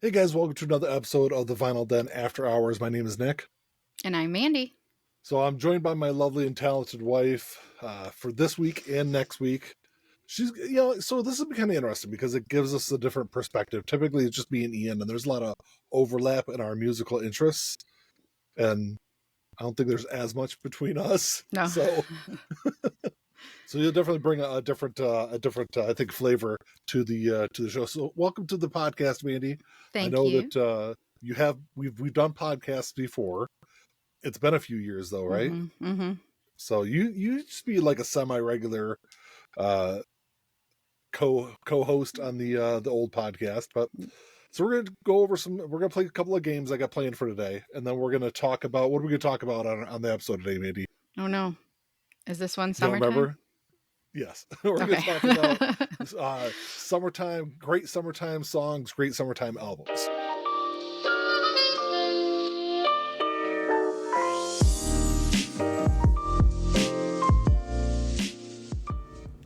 Hey guys, welcome to another episode of the Vinyl Den After Hours. My name is Nick. And I'm Mandy. So I'm joined by my lovely and talented wife for this week and next week. She's, so this is kind of interesting because it gives us a different perspective. Typically, it's just me and Ian, and there's a lot of overlap in our musical interests, and I don't think there's as much between us. No. So you'll definitely bring a different, I think, flavor to the show. So welcome to the podcast, Mandy. Thank I know you. that we've done podcasts before. It's been a few years though, right? Mm-hmm. So you just be like a semi-regular co-host on the old podcast. But so we're gonna go over we're gonna play a couple of games I got planned for today, and then we're gonna talk about what are we gonna talk about on the episode today, Mandy? Oh no. Is this one You don't summertime? remember? Yes. We're Okay. gonna talk about summertime, great summertime songs, great summertime albums.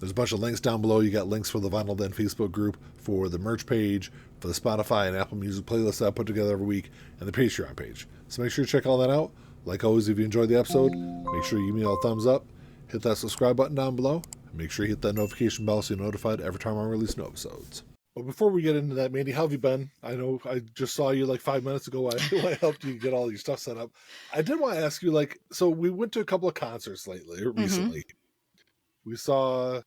There's a bunch of links down below. You got links for the Vinyl Den Facebook group, for the merch page, for the Spotify and Apple Music playlist that I put together every week, and the Patreon page. So make sure you check all that out. Like always, if you enjoyed the episode, make sure you give me a thumbs up, hit that subscribe button down below, and make sure you hit that notification bell so you're notified every time I release new episodes. But before we get into that, Mandy, how have you been? I know I just saw you like 5 minutes ago. I helped you get all your stuff set up. I did want to ask you, so we went to a couple of concerts recently. Mm-hmm. We saw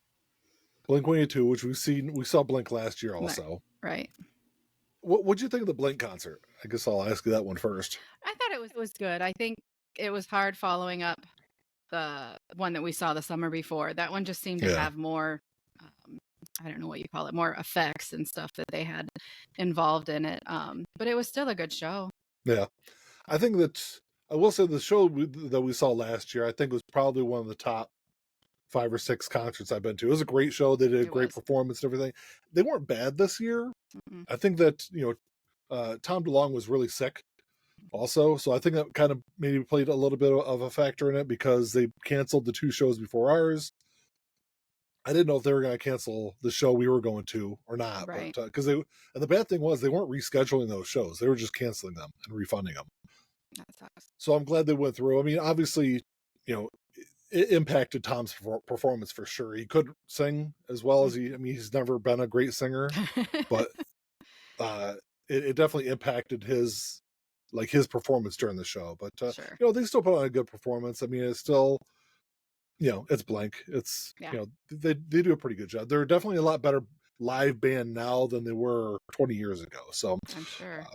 Blink-182, which we saw Blink last year also. Right. What'd you think of the Blink concert? I guess I'll ask you that one first. I thought it was good. I think it was hard following up the one that we saw the summer before. That one just seemed to have more, I don't know what you call it, more effects and stuff that they had involved in it. But it was still a good show. Yeah. I think that, I will say the show that we saw last year, I think was probably one of the top 5 or 6 concerts I've been to. It was a great show. They did a great performance and everything. They weren't bad this year. Mm-hmm. I think that, Tom DeLonge was really sick also. So I think that kind of maybe played a little bit of a factor in it because they canceled the 2 shows before ours. I didn't know if they were going to cancel the show we were going to or not. Right. But because and the bad thing was they weren't rescheduling those shows. They were just canceling them and refunding them. That sucks. So I'm glad they went through. I mean, obviously, it impacted Tom's performance for sure. He could sing as well as he's never been a great singer, but it definitely impacted his performance during the show. But sure. They still put on a good performance. I mean, it's still, it's Blink. It's they do a pretty good job. They're definitely a lot better live band now than they were 20 years ago. So I'm sure.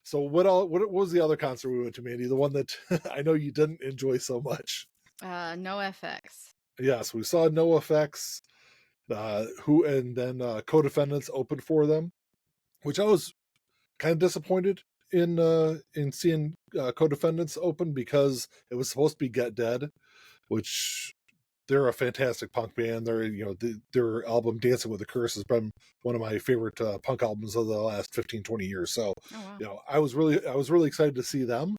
So what was the other concert we went to, Mandy? The one that I know you didn't enjoy so much. NoFX. Yes, we saw NoFX, and then Co-Defendants opened for them, which I was kind of disappointed in seeing Co-Defendants open because it was supposed to be Get Dead, which they're a fantastic punk band. Their album Dancing with the Curse has been one of my favorite punk albums of the last 15, 20 years. So, I was really excited to see them.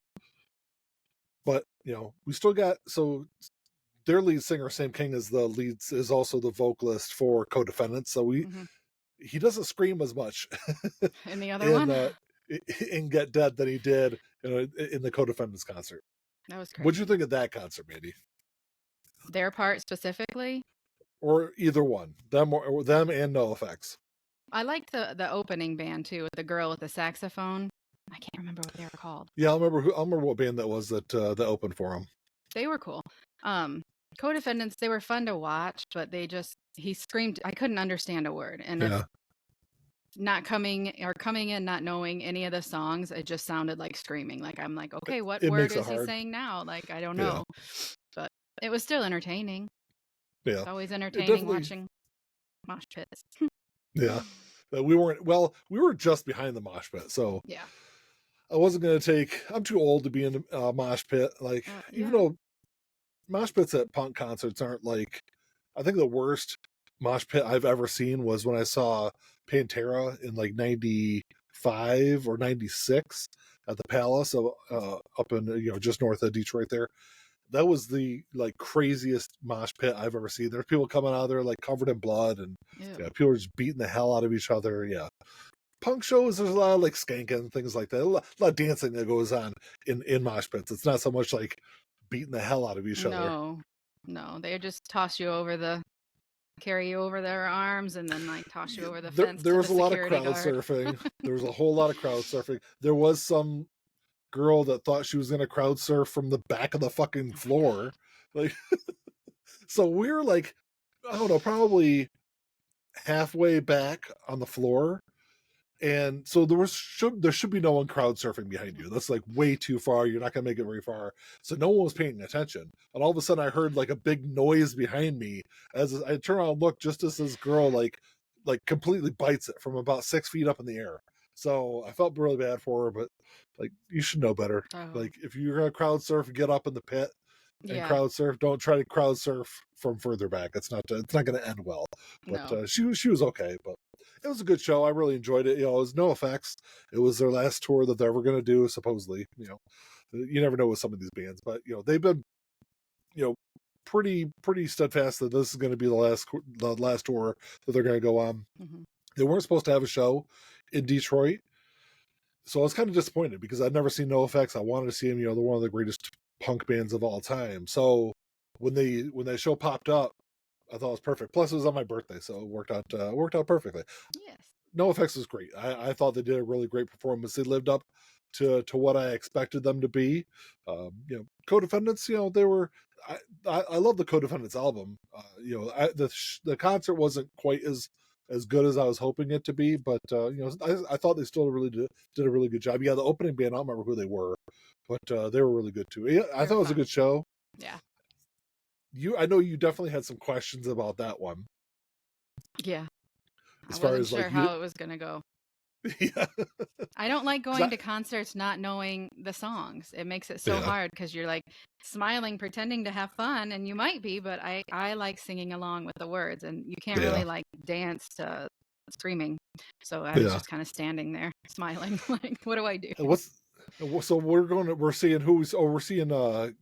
But, we still got, so their lead singer, Sam King, is also the vocalist for Co-Defendants. So he doesn't scream as much in the other one in Get Dead than he did in the Co-Defendants concert. That was crazy. What'd you think of that concert, Mandy? Their part specifically, or either one, them and NoFX. I liked the opening band too, with the girl with the saxophone. I can't remember what they were called. Yeah, I'll remember what band that was that opened for him. They were cool. Co-Defendants, they were fun to watch, but he screamed. I couldn't understand a word, and if not coming in, not knowing any of the songs, it just sounded like screaming. Like I'm like, okay, what word is he saying now? Like I don't know, but it was still entertaining. Yeah, it's always entertaining watching mosh pits. Yeah, we were just behind the mosh pit, so yeah. I wasn't going to I'm too old to be in a mosh pit. Even though mosh pits at punk concerts aren't I think the worst mosh pit I've ever seen was when I saw Pantera in 95 or 96 at the Palace up in, just north of Detroit there. That was the craziest mosh pit I've ever seen. There's people coming out of there covered in blood and people were just beating the hell out of each other. Yeah. punk shows, there's a lot of like skanking and things like that. A lot of dancing that goes on in mosh pits. It's not so much like beating the hell out of each other. No, they just carry you over their arms and then like toss you over the There, fence there to was the a lot of security crowd guard. surfing. There was a whole lot of crowd surfing. There was some girl that thought she was going to crowd surf from the back of the fucking floor. Like, so we were like, I don't know, probably halfway back on the floor. And so there should be no one crowd surfing behind you. That's like way too far. You're not gonna make it very far. So no one was paying attention. And all of a sudden I heard like a big noise behind me as I turn around and look, just as this girl like completely bites it from about 6 feet up in the air. So I felt really bad for her, but like you should know better. Like if you're gonna crowd surf, get up in the pit and crowd surf. Don't try to crowd surf from further back. It's not gonna end well. But she was okay. But it was a good show. I really enjoyed it. You know, it was no effects. It was their last tour that they're ever going to do, supposedly. You know, you never know with some of these bands, but you know they've been, you know, pretty steadfast that this is going to be the last tour that they're going to go on. Mm-hmm. They weren't supposed to have a show in Detroit, so I was kind of disappointed because I'd never seen NoFX. I wanted to see them. You know, they're one of the greatest punk bands of all time. So when that show popped up, I thought it was perfect. Plus, it was on my birthday, so it worked out perfectly. Yes. NoFX was great. I thought they did a really great performance. They lived up to what I expected them to be. You know, Co-Defendants. You know, they were. I love the Co-Defendants album. You know, the concert wasn't quite as good as I was hoping it to be, but you know, I thought they still did a really good job. Yeah, the opening band, I don't remember who they were, but they were really good too. Yeah, I thought it was a good show. Yeah. I know you definitely had some questions about that one. Yeah. As far as sure how it was going to go. Yeah. I don't like going to concerts not knowing the songs. It makes it so hard because you're like smiling, pretending to have fun, and you might be, but I like singing along with the words, and you can't really like dance to screaming. So I was just kind of standing there smiling, like, what do I do? So we're seeing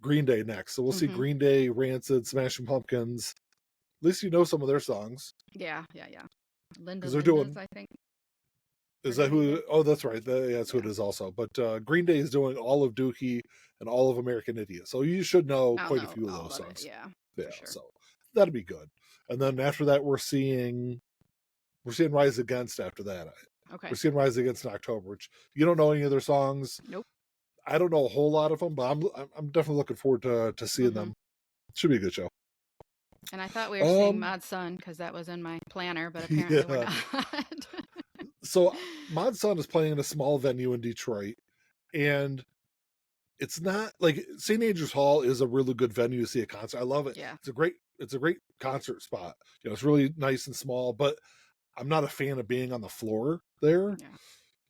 Green Day next. So we'll see Green Day, Rancid, Smashing Pumpkins. At least you know some of their songs. Yeah. Because they're doing, I think. Is that who? Oh, that's right. That's who it is also. But Green Day is doing all of Dookie and all of American Idiot. So you should know quite a few of those songs. Yeah. Sure. So that'd be good. And then after that, we're seeing Rise Against after that. Okay. We're seeing Rise Against in October, which you don't know any of their songs. Nope. I don't know a whole lot of them, but I'm definitely looking forward to seeing them. Should be a good show. And I thought we were seeing Mod Sun because that was in my planner, but apparently we're not. So Mod Sun is playing in a small venue in Detroit, and it's not like St. Andrews Hall is a really good venue to see a concert. I love it. Yeah. It's a great concert spot. You know, it's really nice and small, but I'm not a fan of being on the floor there. Yeah.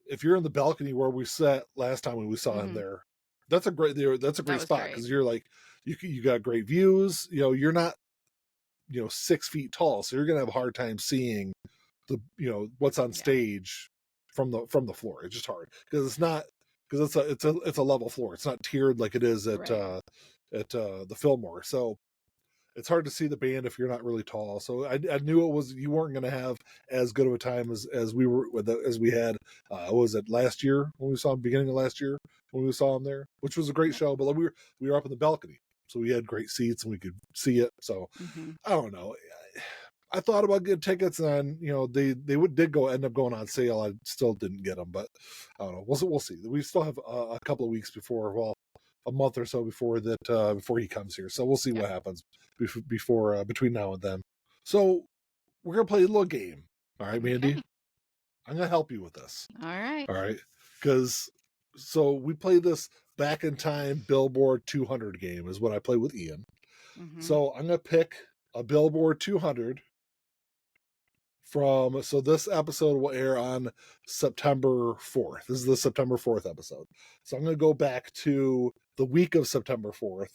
If you're in the balcony where we sat last time when we saw him there, that's a great spot because you're like you got great views. You know, you're not 6 feet tall, so you're gonna have a hard time seeing what's on stage from the floor. It's just hard because it's a level floor. It's not tiered like it is at the Fillmore. So it's hard to see the band if you're not really tall. So I knew you weren't going to have as good of a time as we had. Was it last year when we saw him? Beginning of last year when we saw him there, which was a great show. But we were up in the balcony, so we had great seats and we could see it. So I don't know. I thought about getting tickets, and they did end up going on sale. I still didn't get them, but I don't know. We'll see. We still have a couple of weeks before, a month or so before he comes here. So we'll see what happens between now and then. So we're gonna play a little game. All right, Mandy. Okay. I'm gonna help you with this. All right. Because we play this back in time Billboard 200 game is what I play with Ian. So I'm gonna pick a Billboard 200 so this episode will air on September 4th. This is the September 4th episode. So I'm going to go back to the week of September 4th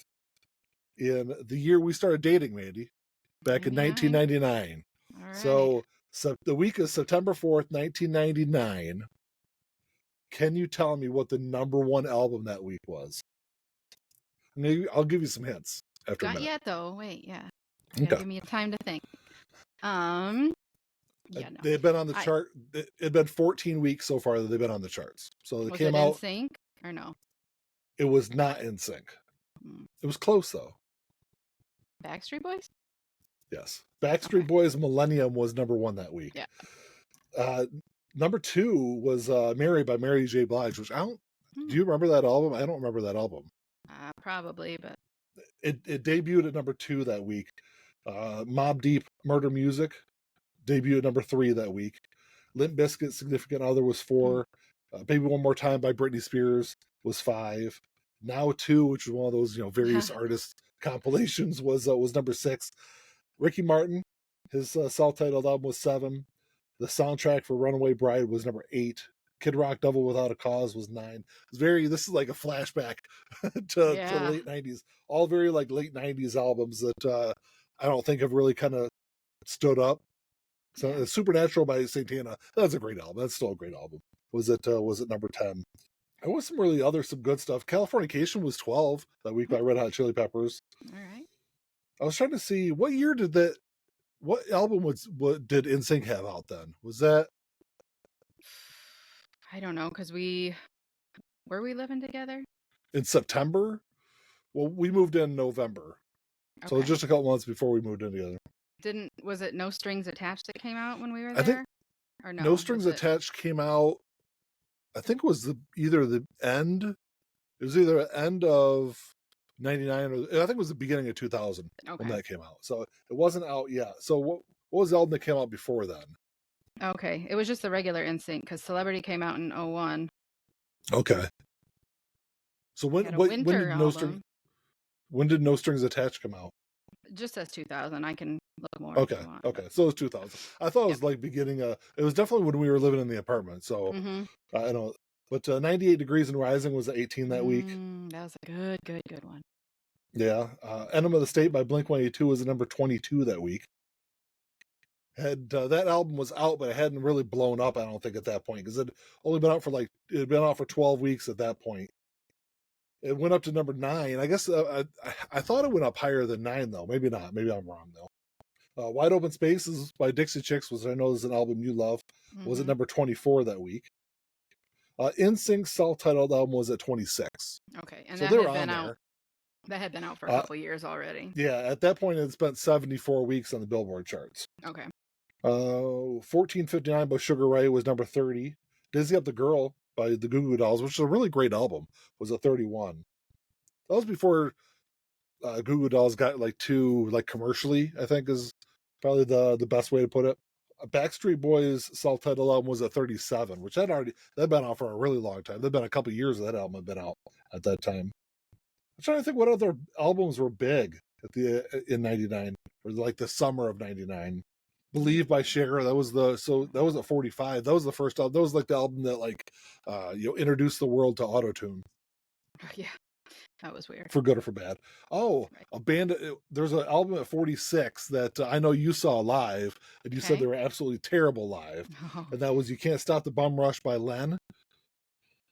in the year we started dating, Mandy, back in 1999. All right. So the week of September 4th, 1999. Can you tell me what the number one album that week was? I'll give you some hints after a minute. Not yet, though. Wait, yeah. Okay. Give me time to think. Yeah, no. They've been on the chart. It'd been 14 weeks so far that they've been on the charts. So it came out. Was it NSYNC or no? It was not NSYNC. It was close though. Backstreet Boys? Yes. Backstreet Boys Millennium was number 1 that week. Yeah. Number 2 was Mary by Mary J. Blige, which I don't. Do you remember that album? I don't remember that album. Probably, but it debuted at number 2 that week. Mobb Deep Murder Music debuted at number 3 that week. Limp Bizkit Significant Other was 4. Baby One More Time by Britney Spears was 5. Now 2, which was one of those various artist compilations, was number 6. Ricky Martin, his self-titled album was 7. The soundtrack for Runaway Bride was number 8. Kid Rock Double Without a Cause was 9. This is like a flashback to the late 90s. All very like late 90s albums that I don't think have really kind of stood up. So Supernatural by Santana, that's a great album. That's still a great album. Was it number 10? There was some good stuff. Californication was 12 that week by Red Hot Chili Peppers. All right. I was trying to see what year did what album did NSYNC have out then? Was that? I don't know, because were we living together? In September? Well, we moved in November. Okay. So it was just a couple months before we moved in together. Was it No Strings Attached that came out when we were there? I think or no? No Strings Attached came out, I think it was either the end of 99 or I think it was the beginning of 2000 when that came out. So it wasn't out yet. So what was the album that came out before then? Okay. It was just the regular NSYNC because Celebrity came out in 01. Okay. So when did No Strings Attached come out? It just says 2000. I can look more. Okay. So it was 2000. I thought it was like beginning it was definitely when we were living in the apartment. So I know. But 98 Degrees and Rising was 18 that week. That was a good one. Yeah. Enema of the State by Blink-182 was at number 22 that week. That album was out, but it hadn't really blown up, I don't think, at that point, because it only been out for 12 weeks at that point. It went up to number 9. I guess I thought it went up higher than 9, though. Maybe not. Maybe I'm wrong, though. Wide Open Spaces by Dixie Chicks, which I know is an album you love, was at number 24 that week. NSYNC's self-titled album was at 26. Okay, and so that had been out. That had been out for a couple years already. Yeah, at that point, it spent 74 weeks on the Billboard charts. Okay. 1459 by Sugar Ray was number 30. Dizzy Up the Girl by the Goo Goo Dolls, which is a really great album, was at 31. That was before Goo Goo Dolls got too commercially, I think is probably the best way to put it. Backstreet Boys' self-titled album was at 37, which they'd been out for a really long time. There'd been a couple years that album had been out at that time. I'm trying to think what other albums were big in 99, or the summer of 99. Believe by Cher, that was at 45. That was the first album. That was the album that introduced the world to autotune. Yeah, that was weird. For good or for bad. Oh, right. A band. There's an album at 46 that I know you saw live, and you said they were absolutely terrible live. Oh. And that was "You Can't Stop the Bum Rush" by Len.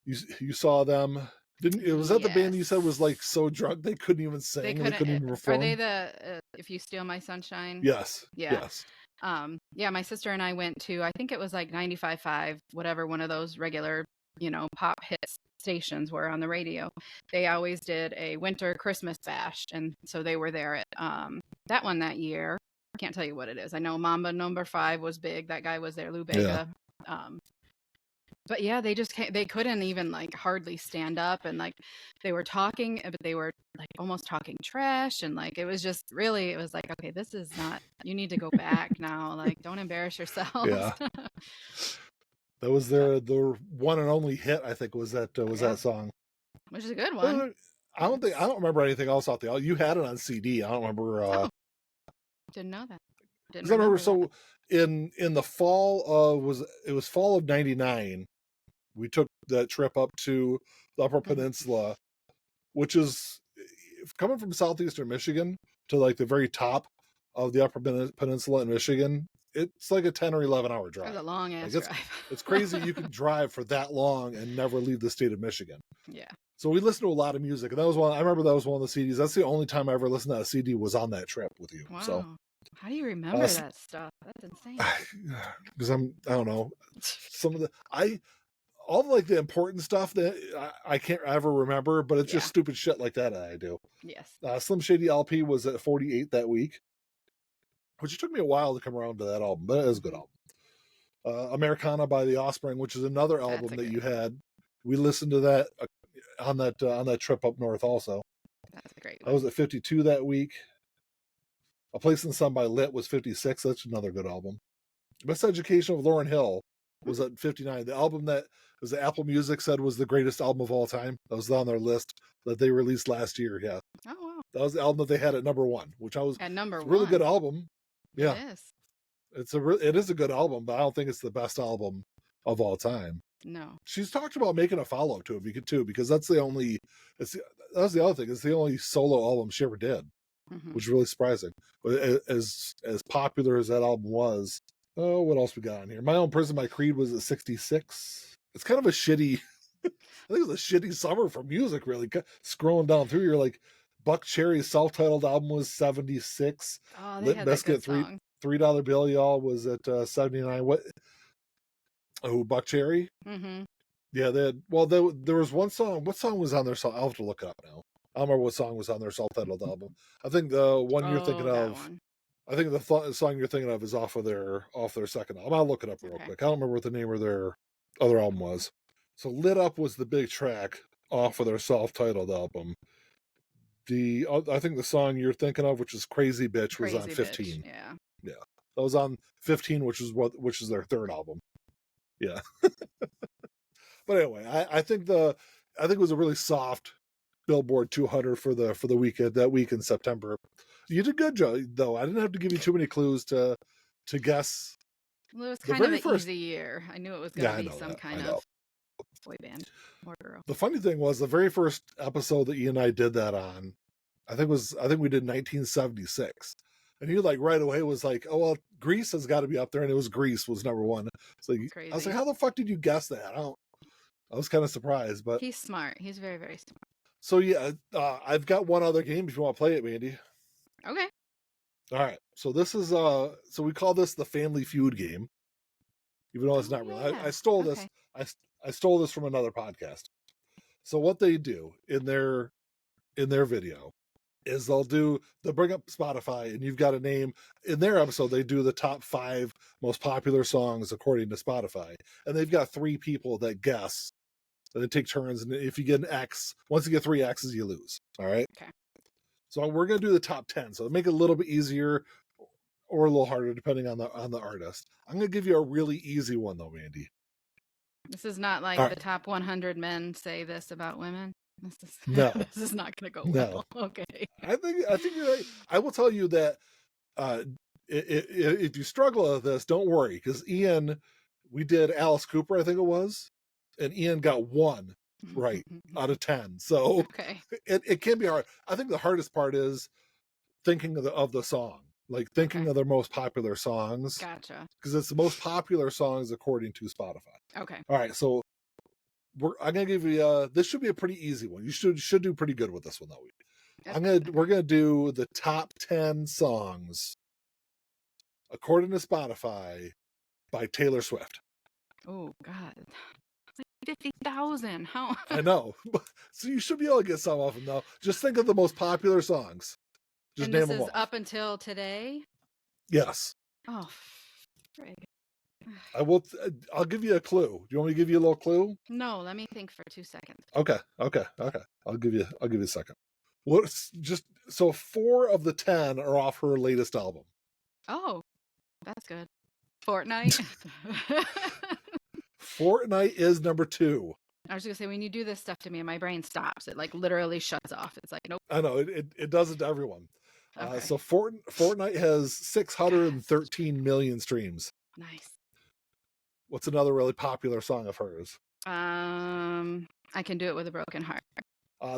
You saw them. Was that the band you said was so drunk they couldn't even sing? They couldn't even perform? Are they the If You Steal My Sunshine? Yes. Yeah. Yes. My sister and I went to, I think it was 95.5, whatever, one of those regular, pop hit stations were on the radio. They always did a winter Christmas bash, and so they were there at that one that year. I can't tell you what it is. I know Mamba number 5 was big. That guy was there, Lou Bega. Yeah. But yeah, they couldn't even hardly stand up, and they were talking, but they were almost talking trash, and it was just really, it was okay, this is not, you need to go back now, don't embarrass yourselves. Yeah. That was their one and only hit, I think, was that song, which is a good one. I don't remember anything else out there. You had it on CD. I don't remember. Didn't know that. I remember that. In the fall of fall of 99, we took that trip up to the Upper Peninsula, which is coming from southeastern Michigan to the very top of the Upper Peninsula in Michigan. It's a 10 or 11 hour drive. It's a long ass drive. It's crazy you can drive for that long and never leave the state of Michigan. Yeah. So we listened to a lot of music, and I remember that was one of the CDs. That's the only time I ever listened to a CD was on that trip with you. Wow. So How do you remember that stuff? That's insane. Because I don't know, some of the all like the important stuff that I can't ever remember, but it's just stupid shit like that I do. Yes. Slim Shady LP was at 48 that week, which it took me a while to come around to that album, but it is a good album. Americana by The Offspring, which is another album that you had. We listened to that on that trip up north also. That's a great one. I was at 52 that week. A Place in the Sun by Lit was 56. That's another good album. Best Education of Lauryn Hill was at 59. The album that was the Apple Music said was the greatest album of all time. That was on their list that they released last year. Yeah. Oh wow. That was the album that they had at number 1, which I was at number 1. Really good album. Yeah. It is. It is a good album, but I don't think it's the best album of all time. No. She's talked about making a follow-up to it too, because that's the only. That's the other thing. It's the only solo album she ever did, which is really surprising. But as popular as that album was, what else we got on here? My Own Prison by Creed was at 66. It's kind of a shitty. I think it was a shitty summer for music. Really, scrolling down through, you're like, Buck Cherry's self-titled album was 76. Oh, they had that good song. $3 Bill Y'all was at 79. What? Oh, Buck Cherry. Mm-hmm. Yeah, there was one song. What song was on their song? I'll have to look it up now. I don't remember what song was on their self-titled album. I think the one you're thinking of. One. I think the song you're thinking of is off their second album. I'll look it up real quick. I don't remember what the name of their other album was. So Lit Up was the big track off of their self-titled album. I think the song you're thinking of, which is Crazy Bitch, was on 15. Bitch. Yeah. That was on 15, which is their third album. Yeah. But anyway, I think it was a really soft Billboard 200 for the weekend that week in September. You did good, Joe. Though I didn't have to give you too many clues to guess. Well, it was kind of an easy year. I knew it was going to be some kind of boy band or girl. The funny thing was the very first episode that Ian and I did that on, I think we did 1976. And he like right away was like, "Oh well, Grease has got to be up there," and it was Grease was number 1. So I was like, "How the fuck did you guess that?" I was kind of surprised, but he's smart. He's very, very smart. So yeah, I've got one other game if you want to play it, Mandy. Okay. All right. So this is so we call this the Family Feud game, even though it's not really. I stole this. I stole this from another podcast. So what they do in their video is they'll bring up Spotify, and you've got a name. In their episode, they do the top 5 most popular songs according to Spotify, and they've got 3 people that guess. And they take turns, and if you get an X, once you get 3 X's, you lose. All right. Okay. So we're gonna do the top 10. So make it a little bit easier or a little harder depending on the artist. I'm gonna give you a really easy one though, Mandy. This is not like the top 100 men say this about women. No, this is not going to go well. No. Okay. I think you're right. I will tell you that if you struggle with this, don't worry, because Ian, we did Alice Cooper, I think it was, and Ian got 1 right out of 10. So it can be hard. I think the hardest part is thinking of the song, like thinking of their most popular songs. Gotcha. Because it's the most popular songs according to Spotify. Okay. All right, so I'm gonna give you this should be a pretty easy one. You should do pretty good with this one though. We're gonna do the top 10 songs according to Spotify by Taylor Swift. Oh God, it's like 50,000. How? I know. So you should be able to get some of them though. Just think of the most popular songs. Just and name this them is all. Up until today. Yes. Oh, frig. I'll give you a clue. Do you want me to give you a little clue? No, let me think for 2 seconds. Okay. I'll give you a second. So 4 of the 10 are off her latest album. Oh, that's good. Fortnite. Fortnite is number 2. I was gonna say, when you do this stuff to me, my brain stops. It like literally shuts off. It's like, nope. I know it does it to everyone. Okay. So Fortnite has 613 million streams. Nice. What's another really popular song of hers? I Can Do It With a Broken Heart.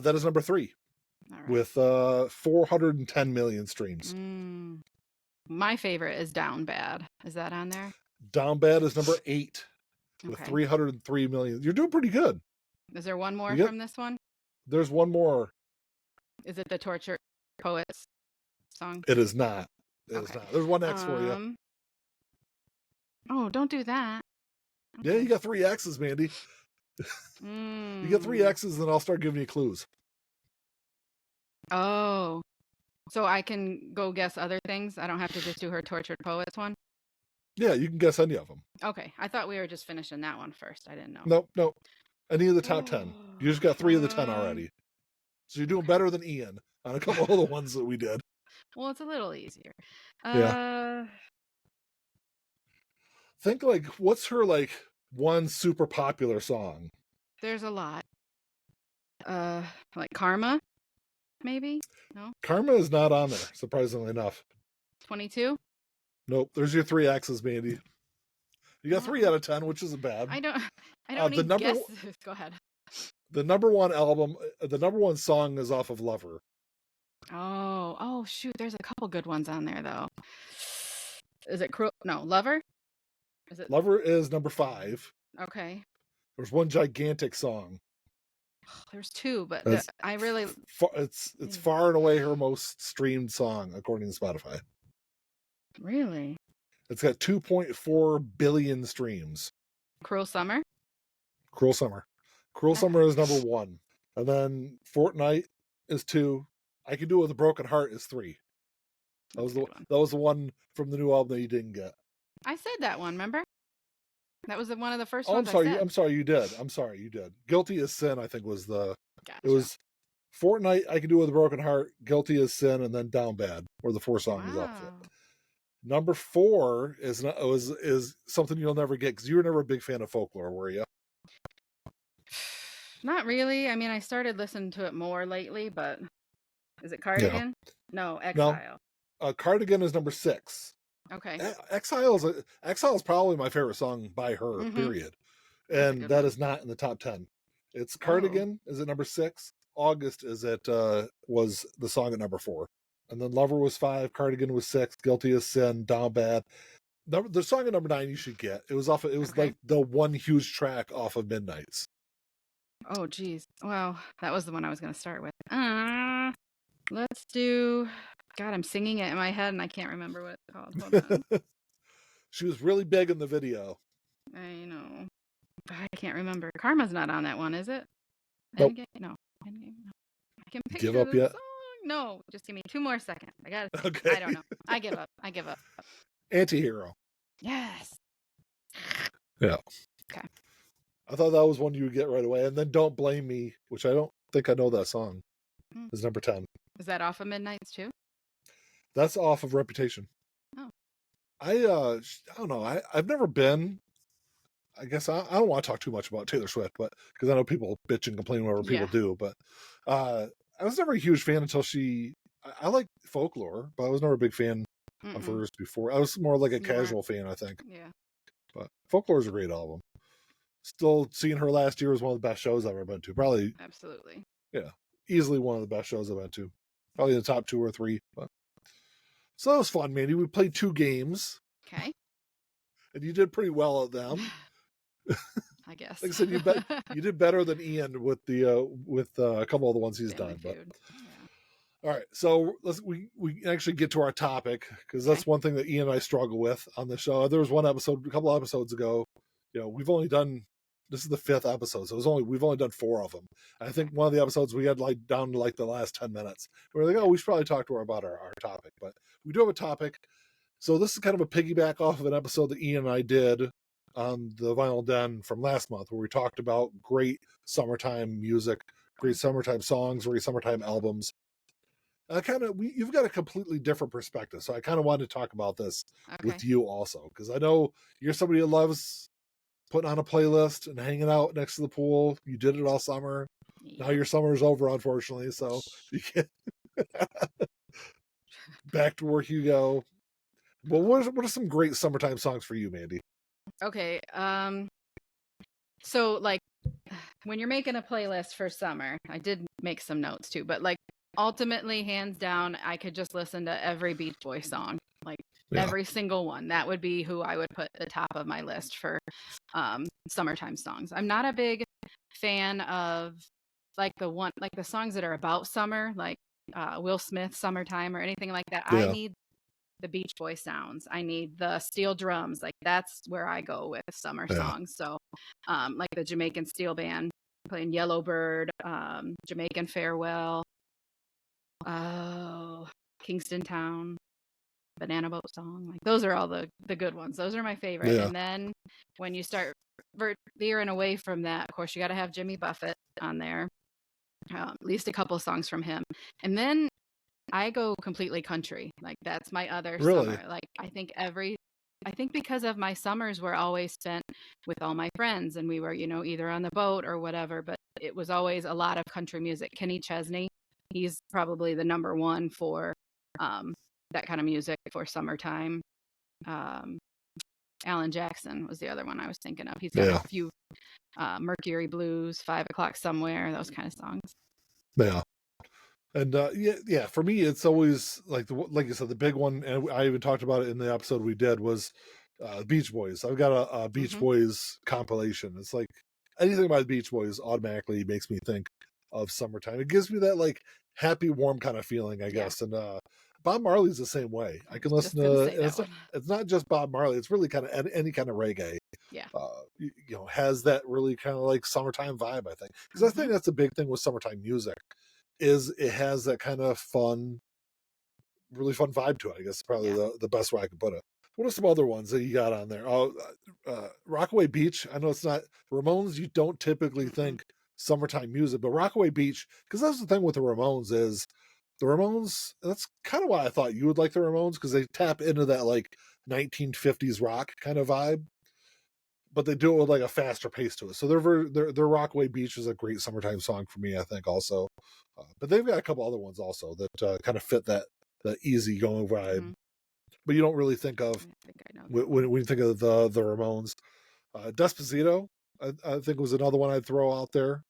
That is number 3, right. With 410 million streams. My favorite is Down Bad. Is that on there? Down Bad is number 8 with 303 million. You're doing pretty good. Is there one more from this one? There's one more. Is it the Torture Poets song? It is not. It is Okay. not. There's one X for you. Oh, don't do that. Okay. Yeah, you got 3 X's, Mandy. You get 3 X's, and I'll start giving you clues. Oh, so I can go guess other things? I don't have to just do her Tortured Poets one? Yeah, you can guess any of them. Okay, I thought we were just finishing that one first. I didn't know. Nope. Any of the top 10. You just got 3 of the 10 already. So you're doing better than Ian on a couple of the ones that we did. Well, it's a little easier. Yeah. Think like, what's her like one super popular song? There's a lot. Like Karma, maybe? No. Karma is not on there, surprisingly enough. 22? Nope. There's your 3 X's, Mandy. You got 3 out of 10, which isn't bad. I don't need guesses. Go ahead. The number one album, the number one song is off of Lover. Oh shoot! There's a couple good ones on there though. Is it Lover? Is it Lover is number 5. Okay. There's one gigantic song. There's 2, but I really it's far and away her most streamed song according to Spotify. Really? It's got 2.4 billion streams. Cruel Summer. Cruel Summer is number 1, and then Fortnite is 2. I Can Do It With a Broken Heart is 3. That was the one from the new album that you didn't get. I said that one, remember? That was one of the first ones. I'm sorry, you did. Guilty as Sin, I think, was the. Gotcha. It was Fortnite, I Can Do It With a Broken Heart, Guilty as Sin, and then Down Bad were the 4 songs off it. Number 4 is something you'll never get, because you were never a big fan of Folklore, were you? Not really. I mean, I started listening to it more lately, but is it Cardigan? Yeah. No, Exile. No. Cardigan is number 6. Okay. Exile is probably my favorite song by her, period. And that is not in the top 10. It's Cardigan is at number 6. August is at was the song at number 4. And then Lover was 5, Cardigan was 6, Guilty as Sin, Down Bad. The song at number 9 you should get. It was like the one huge track off of Midnight's. Oh geez. Well, that was the one I was gonna start with. Let's do God, I'm singing it in my head and I can't remember what it's called. Hold on. She was really big in the video. I know. I can't remember. Karma's not on that one, is it? Nope. Endgame? No. Endgame? No. I can picture Give up the yet? song. No, just give me 2 more seconds. I got it. Okay. I don't know. I give up. Antihero. Yes. Yeah. Okay. I thought that was one you would get right away. And then Don't Blame Me, which I don't think I know that song, is number 10. Is that off of Midnight's too? That's off of Reputation. Oh. I don't know. I've never been. I guess I don't want to talk too much about Taylor Swift, but because I know people bitch and complain whenever people do. But I was never a huge fan until I like Folklore, but I was never a big fan of hers before. I was more like a casual fan, I think. Yeah. But Folklore is a great album. Still, seeing her last year was one of the best shows I've ever been to. Probably. Absolutely. Yeah. Easily one of the best shows I've been to. Probably the top 2 or 3. But so that was fun, Mandy. We played 2 games. Okay. And you did pretty well at them. I guess. Like I said, you did better than Ian with a couple of the ones he's done. But all right, so we actually get to our topic, because that's one thing that Ian and I struggle with on the show. There was one episode a couple of episodes ago. We've only done, this is the 5th episode, so we've only done 4 of them. I think one of the episodes we had like down to like the last 10 minutes. We're like, we should probably talk to her about our topic, but we do have a topic. So this is kind of a piggyback off of an episode that Ian and I did on the Vinyl Den from last month, where we talked about great summertime music, great summertime songs, great summertime albums. You've got a completely different perspective, so I kind of wanted to talk about this with you also, because I know you're somebody who loves putting on a playlist and hanging out next to the pool. You did it all summer. Now your summer's over, unfortunately, so you can't. Back to work you go. Well, what are some great summertime songs for you, Mandy? Okay. So like when you're making a playlist for summer, I did make some notes too, but like ultimately, hands down, I could just listen to every Beach Boys song, like every single one. That would be who I would put at the top of my list for summertime songs. I'm not a big fan of like the songs that are about summer, like Will Smith, Summertime, or anything like that. the Beach Boy sounds. I need the steel drums. Like that's where I go with summer songs. So like the Jamaican Steel Band playing Yellowbird, Jamaican Farewell, Kingston Town, Banana Boat Song. Like those are all the good ones. Those are my favorite. And then when you start veering away from that, of course you got to have Jimmy Buffett on there. At least a couple songs from him. And then I go completely country. Like that's my other summer. Like I think because of my summers were always spent with all my friends and we were, either on the boat or whatever, but it was always a lot of country music. Kenny Chesney, he's probably the number one for that kind of music for summertime. Alan Jackson was the other one I was thinking of. He's got a few Mercury Blues, 5 O'Clock Somewhere, those kind of songs. Yeah. And for me, it's always like like you said, the big one, and I even talked about it in the episode we did, was Beach Boys. I've got a Beach Boys compilation. It's like anything by the Beach Boys automatically makes me think of summertime. It gives me that like happy, warm kind of feeling, I guess. And Bob Marley's the same way. I can listen to it's not just Bob Marley. It's really kind of any kind of reggae. Yeah. Has that really kind of like summertime vibe, I think. Because I think that's a big thing with summertime music. Is it has that kind of fun, really fun vibe to it. I guess probably the best way I could put it. What are some other ones that you got on there? Rockaway Beach. I know it's not Ramones. You don't typically think summertime music, but Rockaway Beach, because that's the thing with the Ramones is the Ramones. That's kind of why I thought you would like the Ramones, because they tap into that like 1950s rock kind of vibe, but they do it with like a faster pace to it. So their Rockaway Beach is a great summertime song for me, I think, also. But they've got a couple other ones also that kind of fit that easy going vibe. But you don't really think of when you think of the Ramones. Despacito, I think was another one I'd throw out there.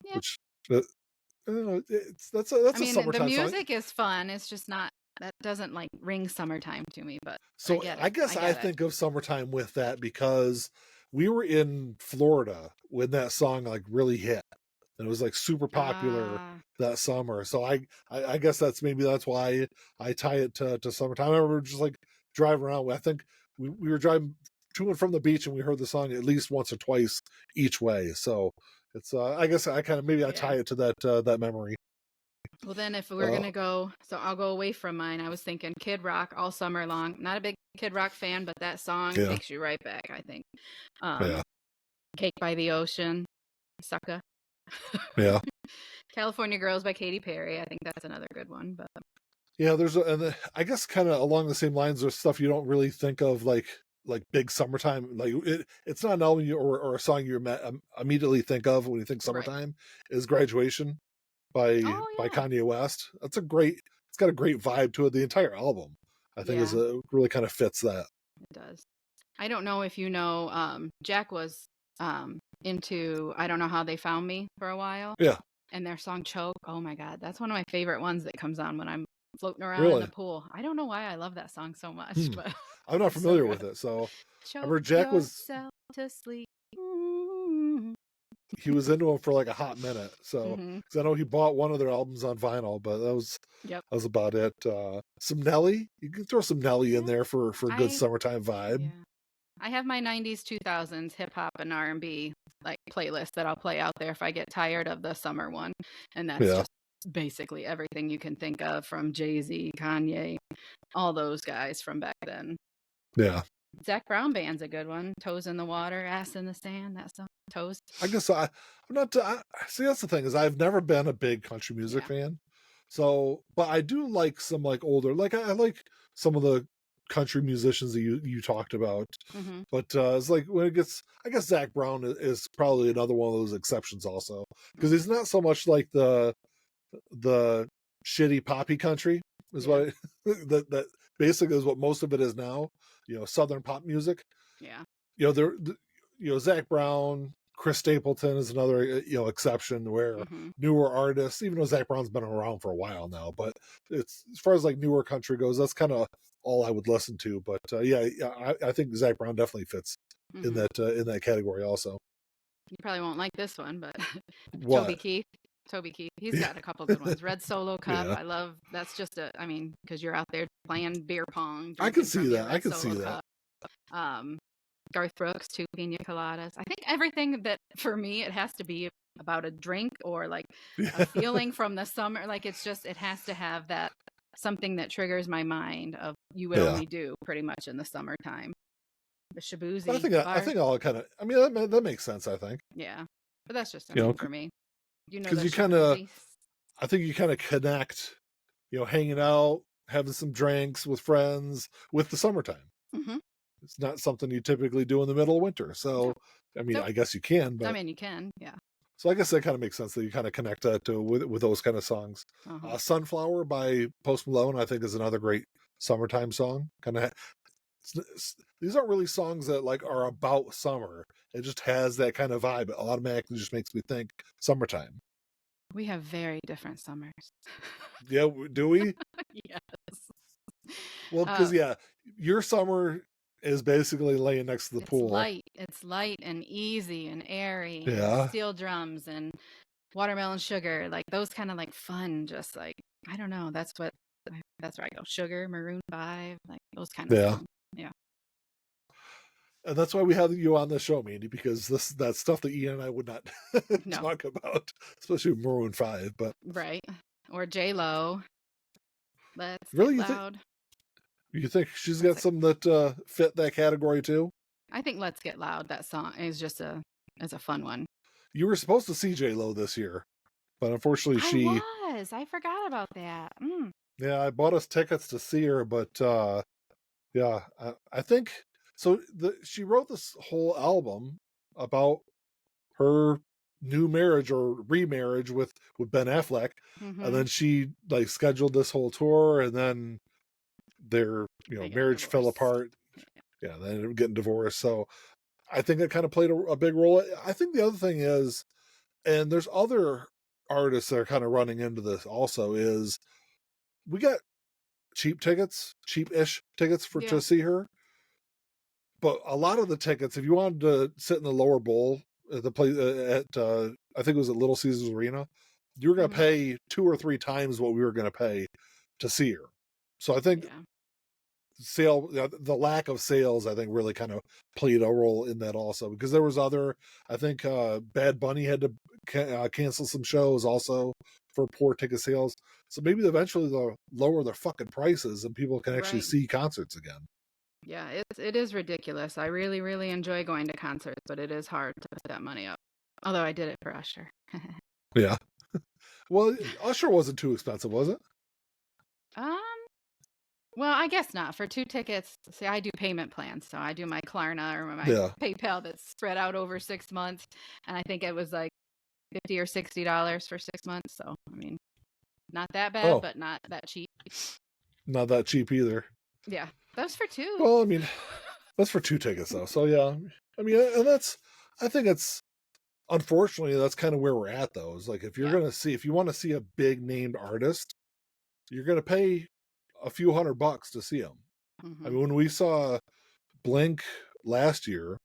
Yeah. Which that's a summertime the music song. Is fun. It's just not. That doesn't like ring summertime to me, but so I guess I think of summertime with that because we were in Florida when that song like really hit, and it was like super popular that summer. So I guess that's why I tie it to summertime. I remember just like driving around. I think we were driving to and from the beach, and we heard the song at least once or twice each way. So it's I guess I kind of I tie it to that memory. Well, then if we're going to go, so I'll go away from mine. I was thinking Kid Rock all summer long. Not a big Kid Rock fan, but that song takes you right back, I think. Cake by the Ocean, Sucka. Yeah. California Girls by Katy Perry. I think that's another good one. But yeah, and I guess kind of along the same lines, there's stuff you don't really think of like big summertime. Like it's not an album or a song you immediately think of when you think summertime. Is Graduation by Kanye West. It's got a great vibe to it. The entire album, I think, really kind of fits that. It does. I don't know if you know, Jack was into I Don't Know How They Found Me for a while. Yeah. And their song Choke. Oh my God, that's one of my favorite ones that comes on when I'm floating around in the pool. I don't know why I love that song so much, but I'm not familiar with it. So I remember Jack was to sleep. He was into him for like a hot minute. So cause I know he bought one of their albums on vinyl, but that was about it. Some Nelly. You can throw some Nelly in there for a good summertime vibe. Yeah. I have my 90s, 2000s hip hop and R&B like playlist that I'll play out there if I get tired of the summer one. And that's just basically everything you can think of from Jay-Z, Kanye, all those guys from back then. Yeah. Zac Brown Band's a good one. Toes in the Water, Ass in the Sand, that song. Toes. I guess I'm not. See, that's the thing is I've never been a big country music fan. So, but I do like some like older, like I like some of the country musicians that you talked about. But it's like when it gets, I guess Zac Brown is probably another one of those exceptions also, because he's not so much like the shitty poppy country is what that basically is what most of it is now. Southern pop music. Yeah. Zac Brown, Chris Stapleton is another exception where newer artists, even though Zac Brown's been around for a while now, but it's as far as like newer country goes, that's kind of all I would listen to. But I think Zac Brown definitely fits in that category also. You probably won't like this one, but what? Toby Keith, Toby Keith. He's Yeah. got a couple good ones. Red Solo Cup. Yeah. I love. That's just because you're out there playing beer pong, I can drinking see from your that. I Red can see Solo that. Cup. Garth Brooks, two pina coladas. I think everything that for me it has to be about a drink or like a feeling from the summer. Like it has to have that something that triggers my mind of you would only do pretty much in the summertime. The Shabuzi. I think I'll kind of. I mean, that makes sense. I think. Yeah, but that's just for me. Because The you kind of. Shabuzi. I think you kind of connect. Hanging out, having some drinks with friends with the summertime. Mm-hmm. It's not something you typically do in the middle of winter. So, I mean, I guess you can, but you can, yeah. So I guess that kind of makes sense that you kind of connect that to with those kind of songs. Sunflower by Post Malone, I think, is another great summertime song. These aren't really songs that like are about summer. It just has that kind of vibe. It automatically just makes me think summertime. We have very different summers. Yeah, do we? Yes. Well, because your summer is basically laying next to the pool. It's light and easy and airy. Yeah. And steel drums and watermelon sugar, like those kind of like fun. Just like I don't know. That's where I go. Sugar, Maroon 5, like those kind of songs. Yeah. And that's why we have you on the show, Mandy, because that's stuff that Ian and I would not talk about, especially Maroon 5. But right, or J-Lo. Let's really Get Loud. You think she's got some that fit that category too? I think Let's Get Loud. That song is just a fun one. You were supposed to see J-Lo this year, but unfortunately I forgot about that. Yeah, I bought us tickets to see her, but I think so. She wrote this whole album about her new marriage or remarriage with Ben Affleck, and then she like scheduled this whole tour, and then their marriage fell apart. Yeah, they ended up getting divorced. So I think it kind of played a big role. I think the other thing is, and there's other artists that are kind of running into this also, is we got cheap-ish tickets to see her. But a lot of the tickets, if you wanted to sit in the lower bowl at the place I think it was at Little Caesars Arena, you were going to pay 2 or 3 times what we were going to pay to see her. So I think the lack of sales, I think, really kind of played a role in that also, because there was I think Bad Bunny had to cancel some shows also for poor ticket sales. So maybe eventually they'll lower their fucking prices and people can actually see concerts again. Yeah, it is ridiculous. I really, really enjoy going to concerts, but it is hard to put that money up. Although I did it for Usher. Yeah. Well, Usher wasn't too expensive, was it? Well, I guess not. For 2 tickets, see, I do payment plans. So I do my Klarna or my PayPal that's spread out over 6 months. And I think it was like $50 or $60 for 6 months. So, I mean, not that bad, but not that cheap. Not that cheap either. Yeah. That was for 2. Well, I mean, that's for 2 tickets though. So yeah. I mean, and I think unfortunately, that's kind of where we're at though. Is like if you want to see a big named artist, you're going to pay a few $100 to see them. I mean, when we saw Blink last year,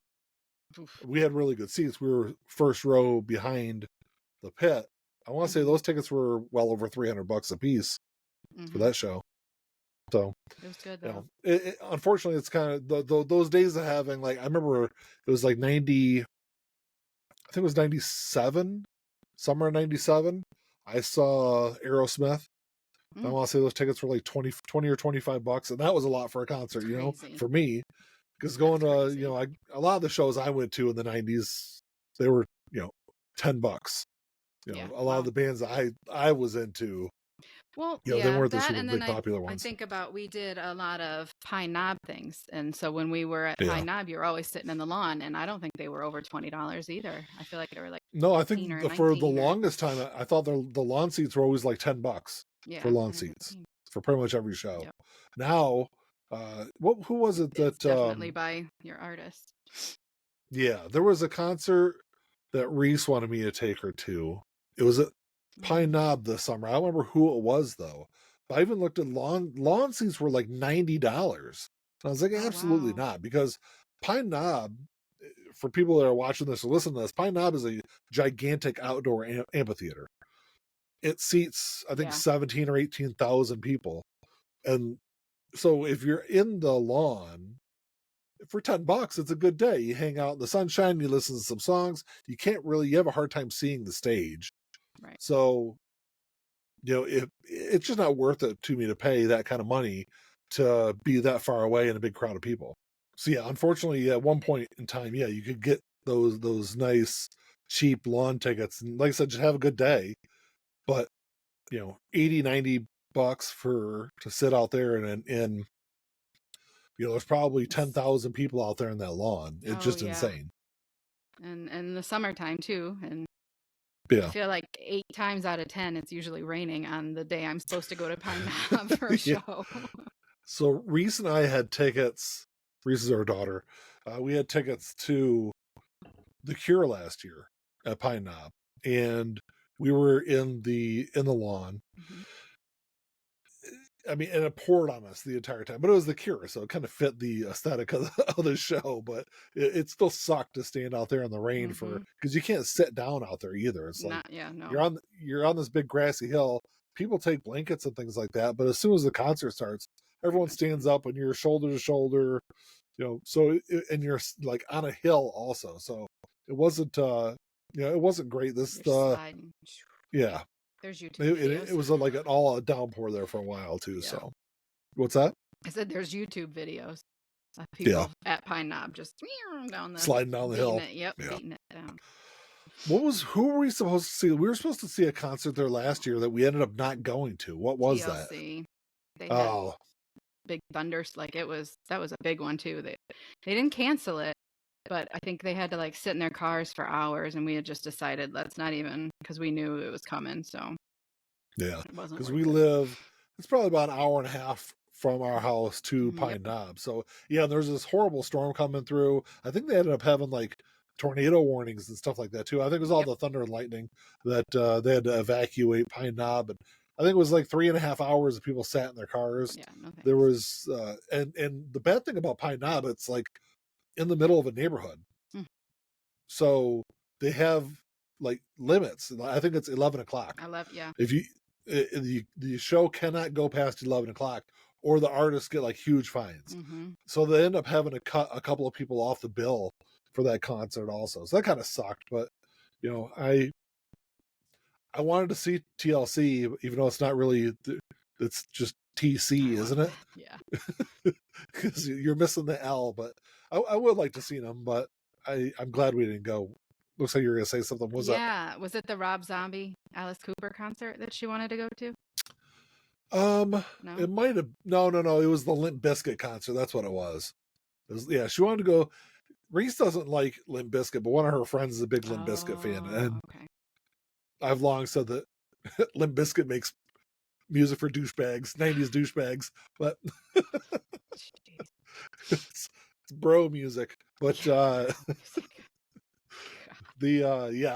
we had really good seats. We were first row behind the pit. I want to say those tickets were well over $300 a piece for that show. So it was good though. Unfortunately, it's kind of those days of having, like, I remember it was like 90, I think it was 97, summer of 97. I saw Aerosmith. I want to say those tickets were like 20 or $25, and that was a lot for a concert, for me. Because going to, a lot of the shows I went to in the 90s, they were, $10. A lot of the bands I was into, well, they weren't the super big popular ones. I think about, we did a lot of Pine Knob things, and so when we were at Pine Knob, you were always sitting in the lawn, and I don't think they were over $20 either. I feel like they were like I think for the longest time, I thought the lawn seats were always like $10 for lawn seats for pretty much every show. Yep. Now, who was it that definitely by your artist? Yeah, there was a concert that Reese wanted me to take her to. It was at Pine Knob this summer. I don't remember who it was though. But I even looked at lawn seats were like $90. And I was like, absolutely not, because Pine Knob, for people that are watching this or listening to this, Pine Knob is a gigantic outdoor amphitheater. it seats, I think, Yeah. 17 or 18,000 people. And so if you're in the lawn for $10, it's a good day. You hang out in the sunshine, you listen to some songs. You have a hard time seeing the stage. Right. So, it's just not worth it to me to pay that kind of money to be that far away in a big crowd of people. So yeah, unfortunately, at one point in time, yeah, you could get those nice cheap lawn tickets, and like I said, just have a good day. But 80, $90 to sit out there, and there's probably 10,000 people out there in that lawn. It's just insane. And in the summertime too, and Yeah. I feel like 8 times out of 10 it's usually raining on the day I'm supposed to go to Pine Knob for a show. So Reese and I had tickets. Reese is our daughter. We had tickets to The Cure last year at Pine Knob, and we were in the lawn. Mm-hmm. I mean, and it poured on us the entire time, but it was The Cure, so it kind of fit the aesthetic of the show. But it still sucked to stand out there in the rain because you can't sit down out there either. It's like you're on this big grassy hill. People take blankets and things like that, but as soon as the concert starts, everyone stands up and you're shoulder to shoulder. So and you're like on a hill also. So it wasn't it wasn't great. Sliding. Yeah. There's YouTube videos. It was like an all downpour there for a while too. Yeah. So what's that? I said there's YouTube videos of people at Pine Knob just sliding down the hill. Beating it down. Who were we supposed to see? We were supposed to see a concert there last year that we ended up not going to. What was TLC. that? Oh, Big Thunder, that was a big one too. They didn't cancel it, but I think they had to sit in their cars for hours, and we had just decided let's not even, because we knew it was coming. So yeah, because we live, it's probably about an hour and a half from our house to Pine Knob. So yeah, there's this horrible storm coming through. I think they ended up having tornado warnings and stuff like that too. I think it was all the thunder and lightning that they had to evacuate Pine Knob, and I think it was 3.5 hours of people sat in their cars. Yeah, no thanks. There was and the bad thing about Pine Knob, it's in the middle of a neighborhood. So they have limits. I think it's 11 o'clock. If the show cannot go past 11 o'clock, or the artists get huge fines. So they end up having to cut a couple of people off the bill for that concert also. So that kind of sucked. But I wanted to see TLC, even though it's not really. It's just TC, isn't it? Yeah. Because you're missing the L, but I would like to see them, but I'm glad we didn't go. Looks like you were going to say something. Was it the Rob Zombie, Alice Cooper concert that she wanted to go to? No? It might have. No. It was the Limp Bizkit concert. That's what it was. She wanted to go. Reese doesn't like Limp Bizkit, but one of her friends is a big Limp Bizkit fan, and I've long said that Limp Bizkit makes music for douchebags, 90s douchebags, but it's bro music. But I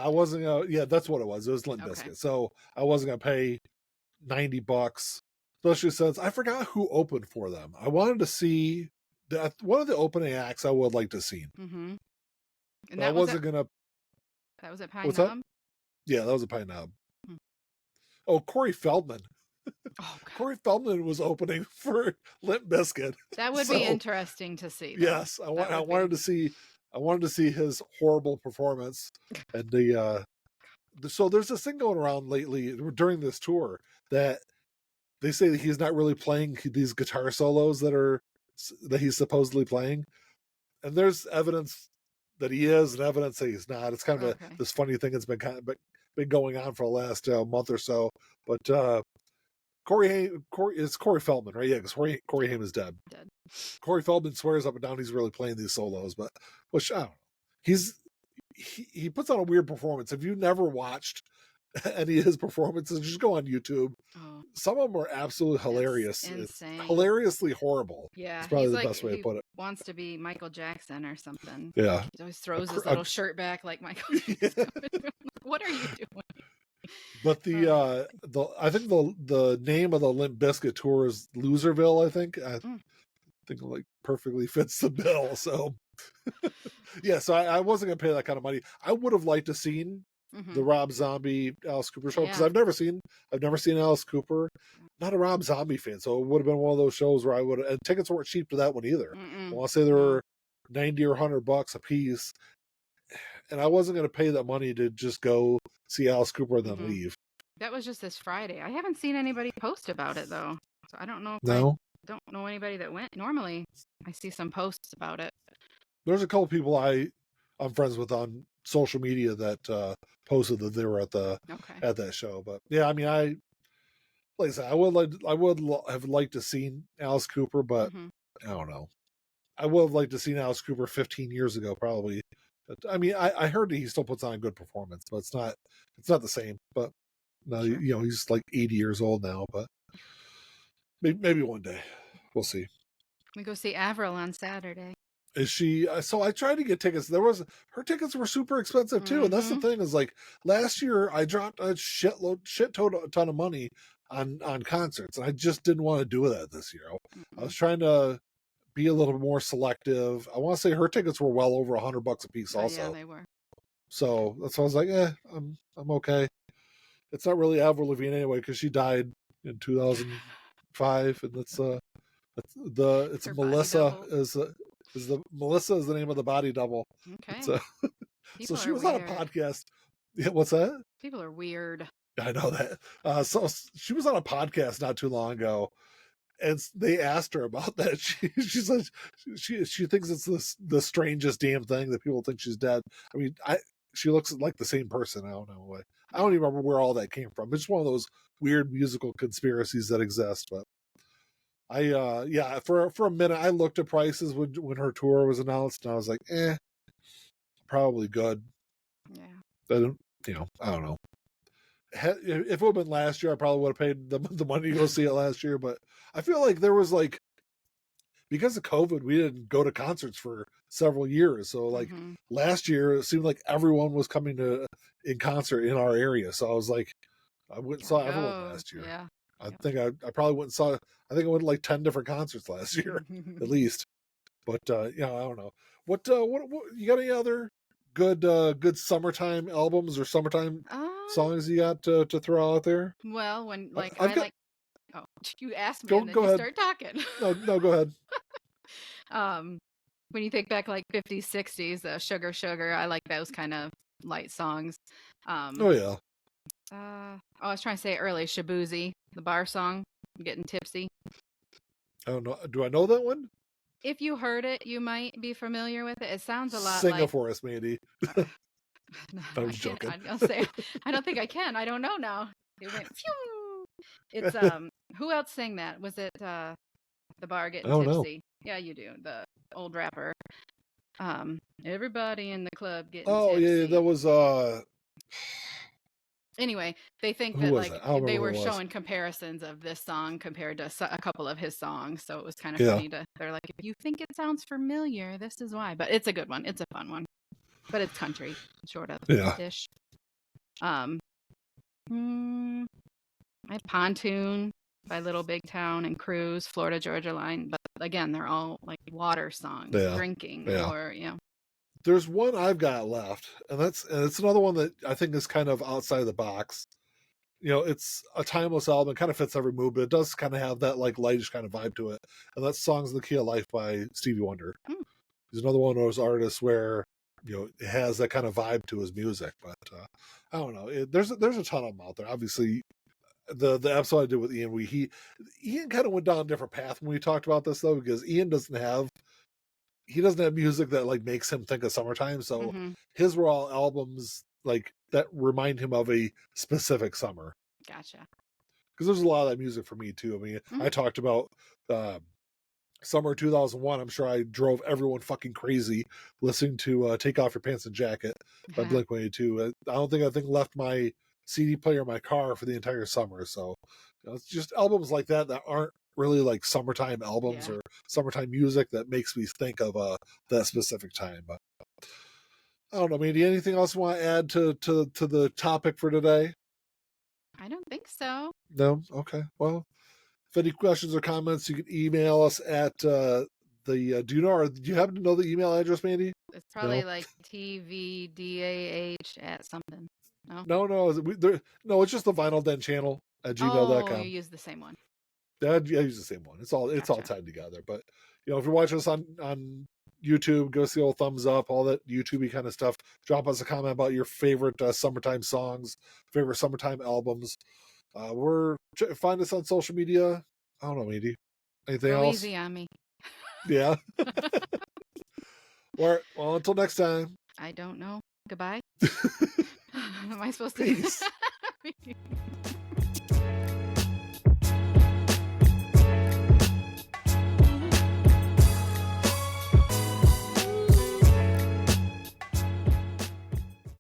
wasn't that's what it was. It was Limp Bizkit. So I wasn't gonna pay $90. Especially since I forgot who opened for them. I wanted to see one of the opening acts I would like to see. And that wasn't gonna. That was at Pine Knob? Yeah, that was at Pine Knob. Oh, Corey Feldman. Corey Feldman was opening for Limp Bizkit. That would be interesting to see. Though. Yes, I wanted to see. I wanted to see his horrible performance, and so there's this thing going around lately during this tour that they say that he's not really playing these guitar solos that he's supposedly playing, and there's evidence that he is and evidence that he's not. It's kind of this funny thing that's been going on for the last month or so. But it's Corey Feldman, right? Yeah, because Corey Haim is dead. Corey Feldman swears up and down he's really playing these solos, but which I don't know. He puts on a weird performance. If you've never watched any of his performances, just go on YouTube. Some of them are absolutely hilarious. It's hilariously horrible. Yeah, it's probably the best way to put it. Wants to be Michael Jackson or something. Yeah, he always throws his little shirt back like Michael Jackson. What are you doing? But I think the name of the Limp Bizkit tour is Loserville. I think perfectly fits the bill. So yeah, so I wasn't gonna pay that kind of money. I would have liked to seen the Rob Zombie Alice Cooper show, because Yeah. I've never seen Alice Cooper. Not a Rob Zombie fan, so it would have been one of those shows where I would, and tickets weren't cheap to that one either. I want to say they were 90 or $100 a piece, and I wasn't going to pay that money to just go see Alice Cooper and then leave. That was just this Friday. I haven't seen anybody post about it though, so I don't know if No, I don't know anybody that went. Normally, I see some posts about it. there's a couple people I'm friends with on social media that posted that they were at that show. But yeah, I mean, like I said, I would have liked to seen Alice Cooper, but I don't know. I would have liked to seen Alice Cooper 15 years ago, probably. But, I mean, I heard that he still puts on a good performance, but it's not the same. But no, Sure. you know, he's like 80 years old now. But maybe one day, we'll see. We go see Avril on Saturday. Is she? So I tried to get tickets. Her tickets were super expensive too, and that's the thing. Is like last year I dropped a ton of money on concerts, and I just didn't want to do that this year. I was trying to be a little more selective. I want to say her tickets were well over $100 a piece. Also, yeah, they were. So that's why I was like, I'm okay. It's not really Avril Lavigne anyway because she died in 2005, and it's Her Melissa Melissa is the name of the body double. Okay. So she was on a podcast. Yeah, what's that? People are weird. I know that. So she was on a podcast not too long ago, and they asked her about that. She said she thinks it's the strangest damn thing that people think she's dead. I mean, she looks like the same person. I don't know. I don't even remember where all that came from. It's one of those weird musical conspiracies that exist. But for a minute I looked at prices when her tour was announced, and I was like, probably good. Yeah. I don't know. If it would have been last year, I probably would have paid the money to go see it last year. But I feel like there was because of COVID, we didn't go to concerts for several years. So last year, it seemed like everyone was coming in concert in our area. So I was like, I went and saw everyone last year. Yeah. I think I probably went and saw. I think I went to like 10 different concerts last year, at least. But I don't know. What you got? Any other good summertime albums or summertime songs you got to throw out there? Well, when oh, you asked me go, and then go you ahead. start talking. No, go ahead. When you think back like 50s, 60s, Sugar Sugar, I like those kind of light songs. Oh yeah. I was trying to say it early, Shabuzi, the bar song, Getting Tipsy. I don't know. Do I know that one? If you heard it, you might be familiar with it. It sounds a lot Sing like... it for us, Mandy. No, I was joking. I'll say, I don't think I can. I don't know now. It went phew. It's who else sang that? Was it the bar Getting Tipsy? Know. Yeah, you do. The old rapper. Everybody in the club getting tipsy. Oh yeah, that was Anyway, they think that they were showing comparisons of this song compared to a couple of his songs, so it was kind of funny they're like, if you think it sounds familiar, this is why. But it's a good one. It's a fun one. But it's country, sort of ish. I have Pontoon by Little Big Town and Cruise, Florida Georgia Line. But again, they're all like water songs, drinking or There's one I've got left, and it's another one that I think is kind of outside of the box. It's a timeless album. It kind of fits every mood, but it does kind of have that like lightish kind of vibe to it. And that's Songs in the Key of Life by Stevie Wonder. He's another one of those artists where it has that kind of vibe to his music. But I don't know. There's a ton of them out there. Obviously, the episode I did with Ian, Ian kind of went down a different path when we talked about this though, because Ian doesn't have music that like makes him think of summertime. So his were all albums like that remind him of a specific summer. Gotcha. Because there's a lot of that music for me too. I mean, I talked about summer 2001. I'm sure I drove everyone fucking crazy listening to Take Off Your Pants and Jacket by Blink-182. I don't think left my CD player in my car for the entire summer. So it's just albums like that aren't really like summertime albums or summertime music that makes me think of that specific time. But I don't know, Mandy, anything else you want to add to the topic for today? I don't think so. No? Okay. Well, if any questions or comments, you can email us at do you happen to know the email address, Mandy? It's probably like tvdah at something. No. No, it's just the Vinyl Den channel at Oh, gmail.com. you use the same one. I use the same one. It's all tied together. But if you're watching us on YouTube, go see old thumbs up, all that YouTubey kind of stuff. Drop us a comment about your favorite summertime songs, favorite summertime albums. Find us on social media. I don't know, Mandy. Anything Go else? easy on me. Yeah. All right. Well, until next time. I don't know. Goodbye. Am I supposed to? Peace.